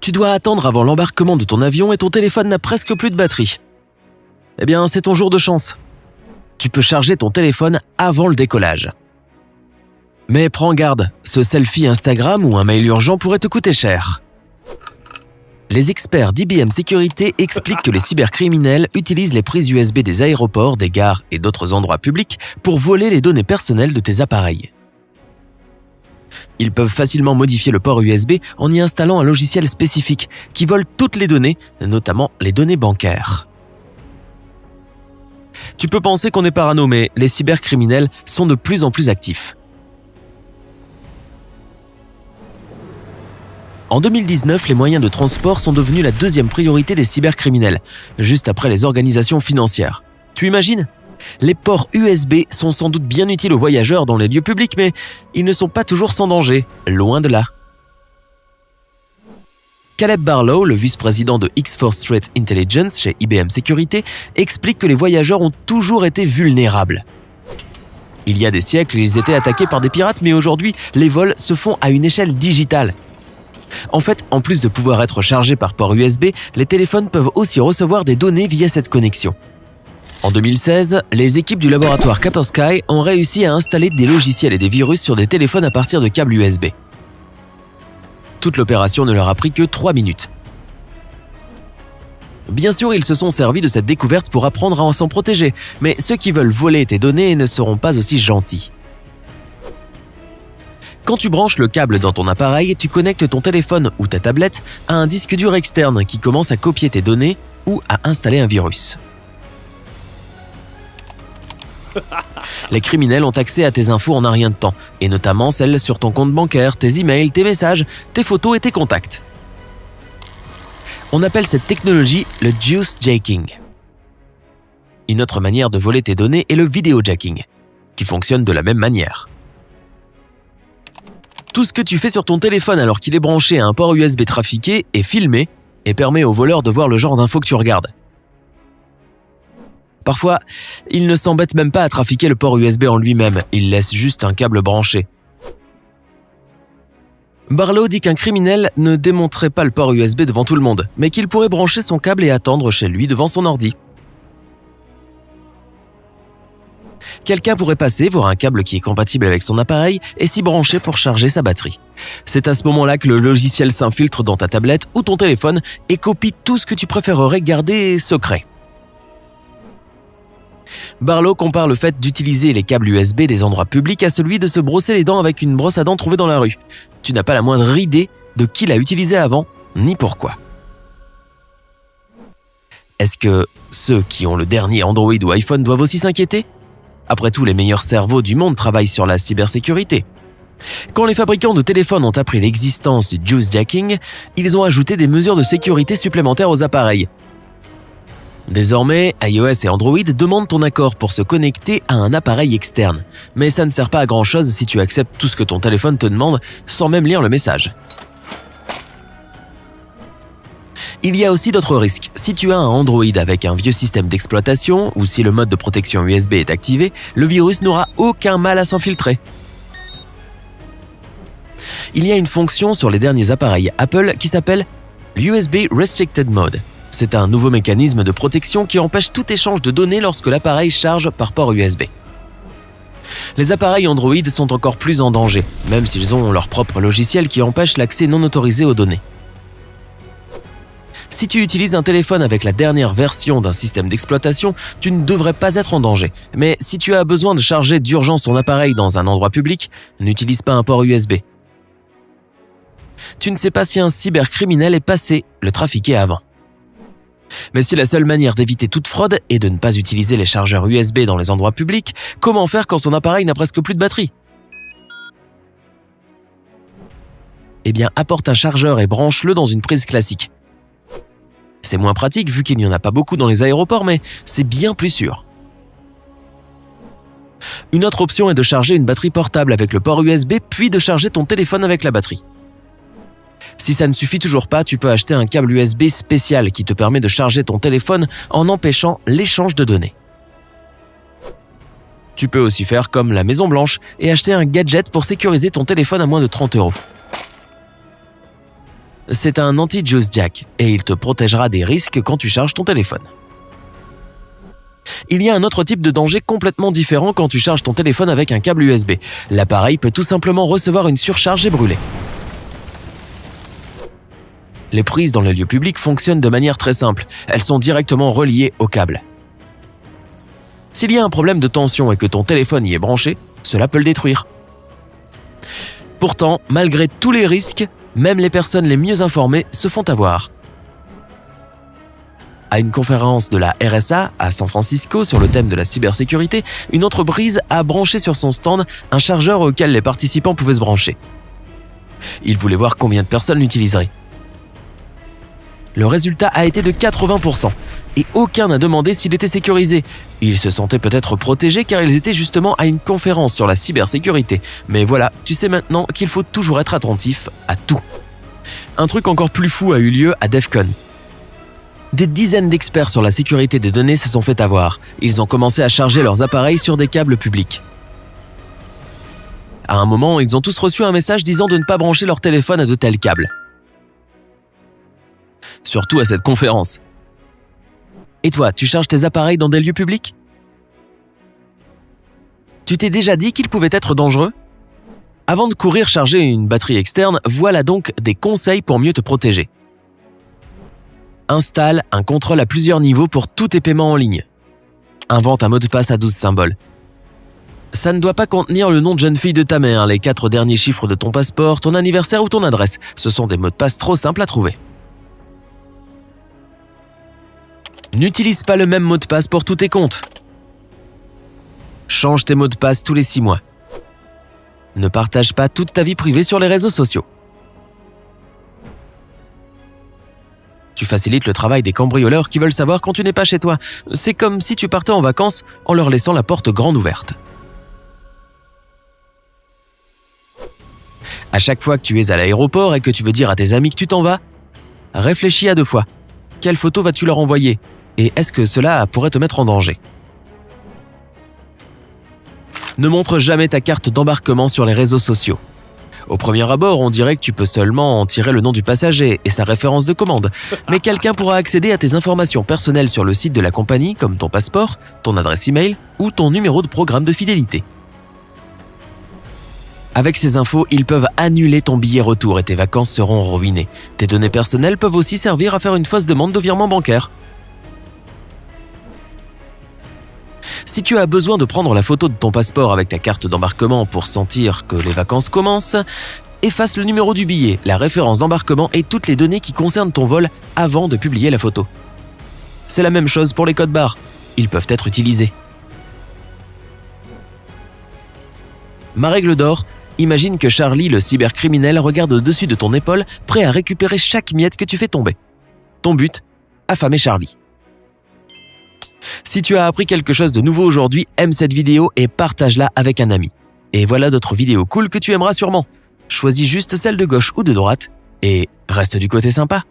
Tu dois attendre avant l'embarquement de ton avion et ton téléphone n'a presque plus de batterie. Eh bien, c'est ton jour de chance. Tu peux charger ton téléphone avant le décollage. Mais prends garde, ce selfie Instagram ou un mail urgent pourrait te coûter cher. Les experts d'IBM Sécurité expliquent que les cybercriminels utilisent les prises USB des aéroports, des gares et d'autres endroits publics pour voler les données personnelles de tes appareils. Ils peuvent facilement modifier le port USB en y installant un logiciel spécifique qui vole toutes les données, notamment les données bancaires. Tu peux penser qu'on est parano, mais les cybercriminels sont de plus en plus actifs. En 2019, les moyens de transport sont devenus la deuxième priorité des cybercriminels, juste après les organisations financières. Tu imagines ? Les ports USB sont sans doute bien utiles aux voyageurs dans les lieux publics, mais ils ne sont pas toujours sans danger, loin de là. Caleb Barlow, le vice-président de X-Force Threat Intelligence chez IBM Sécurité, explique que les voyageurs ont toujours été vulnérables. Il y a des siècles, ils étaient attaqués par des pirates, mais aujourd'hui, les vols se font à une échelle digitale. En fait, en plus de pouvoir être chargés par port USB, les téléphones peuvent aussi recevoir des données via cette connexion. En 2016, les équipes du laboratoire Kaspersky ont réussi à installer des logiciels et des virus sur des téléphones à partir de câbles USB. Toute l'opération ne leur a pris que 3 minutes. Bien sûr, ils se sont servis de cette découverte pour apprendre à s'en protéger, mais ceux qui veulent voler tes données ne seront pas aussi gentils. Quand tu branches le câble dans ton appareil, tu connectes ton téléphone ou ta tablette à un disque dur externe qui commence à copier tes données ou à installer un virus. Les criminels ont accès à tes infos en un rien de temps, et notamment celles sur ton compte bancaire, tes emails, tes messages, tes photos et tes contacts. On appelle cette technologie le juice jacking. Une autre manière de voler tes données est le video jacking, qui fonctionne de la même manière. Tout ce que tu fais sur ton téléphone alors qu'il est branché à un port USB trafiqué est filmé et permet aux voleurs de voir le genre d'infos que tu regardes. Parfois, ils ne s'embêtent même pas à trafiquer le port USB en lui-même, ils laissent juste un câble branché. Barlow dit qu'un criminel ne démonterait pas le port USB devant tout le monde, mais qu'il pourrait brancher son câble et attendre chez lui devant son ordi. Quelqu'un pourrait passer, voir un câble qui est compatible avec son appareil et s'y brancher pour charger sa batterie. C'est à ce moment-là que le logiciel s'infiltre dans ta tablette ou ton téléphone et copie tout ce que tu préférerais garder secret. Barlow compare le fait d'utiliser les câbles USB des endroits publics à celui de se brosser les dents avec une brosse à dents trouvée dans la rue. Tu n'as pas la moindre idée de qui l'a utilisé avant, ni pourquoi. Est-ce que ceux qui ont le dernier Android ou iPhone doivent aussi s'inquiéter ? Après tout, les meilleurs cerveaux du monde travaillent sur la cybersécurité. Quand les fabricants de téléphones ont appris l'existence du juice jacking, ils ont ajouté des mesures de sécurité supplémentaires aux appareils. Désormais, iOS et Android demandent ton accord pour se connecter à un appareil externe. Mais ça ne sert pas à grand-chose si tu acceptes tout ce que ton téléphone te demande sans même lire le message. Il y a aussi d'autres risques. Si tu as un Android avec un vieux système d'exploitation ou si le mode de protection USB est activé, le virus n'aura aucun mal à s'infiltrer. Il y a une fonction sur les derniers appareils Apple qui s'appelle l'USB Restricted Mode. C'est un nouveau mécanisme de protection qui empêche tout échange de données lorsque l'appareil charge par port USB. Les appareils Android sont encore plus en danger, même s'ils ont leur propre logiciel qui empêche l'accès non autorisé aux données. Si tu utilises un téléphone avec la dernière version d'un système d'exploitation, tu ne devrais pas être en danger. Mais si tu as besoin de charger d'urgence ton appareil dans un endroit public, n'utilise pas un port USB. Tu ne sais pas si un cybercriminel est passé le trafiquer avant. Mais si la seule manière d'éviter toute fraude est de ne pas utiliser les chargeurs USB dans les endroits publics, comment faire quand son appareil n'a presque plus de batterie ? Eh bien, apporte un chargeur et branche-le dans une prise classique. C'est moins pratique vu qu'il n'y en a pas beaucoup dans les aéroports, mais c'est bien plus sûr. Une autre option est de charger une batterie portable avec le port USB, puis de charger ton téléphone avec la batterie. Si ça ne suffit toujours pas, tu peux acheter un câble USB spécial qui te permet de charger ton téléphone en empêchant l'échange de données. Tu peux aussi faire comme la Maison Blanche et acheter un gadget pour sécuriser ton téléphone à moins de 30 €. C'est un anti-juice jack et il te protégera des risques quand tu charges ton téléphone. Il y a un autre type de danger complètement différent quand tu charges ton téléphone avec un câble USB. L'appareil peut tout simplement recevoir une surcharge et brûler. Les prises dans les lieux publics fonctionnent de manière très simple. Elles sont directement reliées au câble. S'il y a un problème de tension et que ton téléphone y est branché, cela peut le détruire. Pourtant, malgré tous les risques, même les personnes les mieux informées se font avoir. À une conférence de la RSA à San Francisco sur le thème de la cybersécurité, une entreprise a branché sur son stand un chargeur auquel les participants pouvaient se brancher. Ils voulaient voir combien de personnes l'utiliseraient. Le résultat a été de 80%, et aucun n'a demandé s'il était sécurisé. Ils se sentaient peut-être protégés car ils étaient justement à une conférence sur la cybersécurité. Mais voilà, tu sais maintenant qu'il faut toujours être attentif à tout. Un truc encore plus fou a eu lieu à DEF CON. Des dizaines d'experts sur la sécurité des données se sont fait avoir. Ils ont commencé à charger leurs appareils sur des câbles publics. À un moment, ils ont tous reçu un message disant de ne pas brancher leur téléphone à de tels câbles. Surtout à cette conférence. Et toi, tu charges tes appareils dans des lieux publics ? Tu t'es déjà dit qu'ils pouvaient être dangereux ? Avant de courir charger une batterie externe, voilà donc des conseils pour mieux te protéger. Installe un contrôle à plusieurs niveaux pour tous tes paiements en ligne. Invente un mot de passe à 12 symboles. Ça ne doit pas contenir le nom de jeune fille de ta mère, les 4 derniers chiffres de ton passeport, ton anniversaire ou ton adresse. Ce sont des mots de passe trop simples à trouver. N'utilise pas le même mot de passe pour tous tes comptes. Change tes mots de passe tous les 6 mois. Ne partage pas toute ta vie privée sur les réseaux sociaux. Tu facilites le travail des cambrioleurs qui veulent savoir quand tu n'es pas chez toi. C'est comme si tu partais en vacances en leur laissant la porte grande ouverte. À chaque fois que tu es à l'aéroport et que tu veux dire à tes amis que tu t'en vas, réfléchis à 2 fois. Quelle photo vas-tu leur envoyer ? Et est-ce que cela pourrait te mettre en danger ? Ne montre jamais ta carte d'embarquement sur les réseaux sociaux. Au premier abord, on dirait que tu peux seulement en tirer le nom du passager et sa référence de commande. Mais quelqu'un pourra accéder à tes informations personnelles sur le site de la compagnie, comme ton passeport, ton adresse email ou ton numéro de programme de fidélité. Avec ces infos, ils peuvent annuler ton billet retour et tes vacances seront ruinées. Tes données personnelles peuvent aussi servir à faire une fausse demande de virement bancaire. Si tu as besoin de prendre la photo de ton passeport avec ta carte d'embarquement pour sentir que les vacances commencent, efface le numéro du billet, la référence d'embarquement et toutes les données qui concernent ton vol avant de publier la photo. C'est la même chose pour les codes barres. Ils peuvent être utilisés. Ma règle d'or, imagine que Charlie, le cybercriminel, regarde au-dessus de ton épaule, prêt à récupérer chaque miette que tu fais tomber. Ton but, affamer Charlie. Si tu as appris quelque chose de nouveau aujourd'hui, aime cette vidéo et partage-la avec un ami. Et voilà d'autres vidéos cool que tu aimeras sûrement. Choisis juste celle de gauche ou de droite et reste du côté sympa.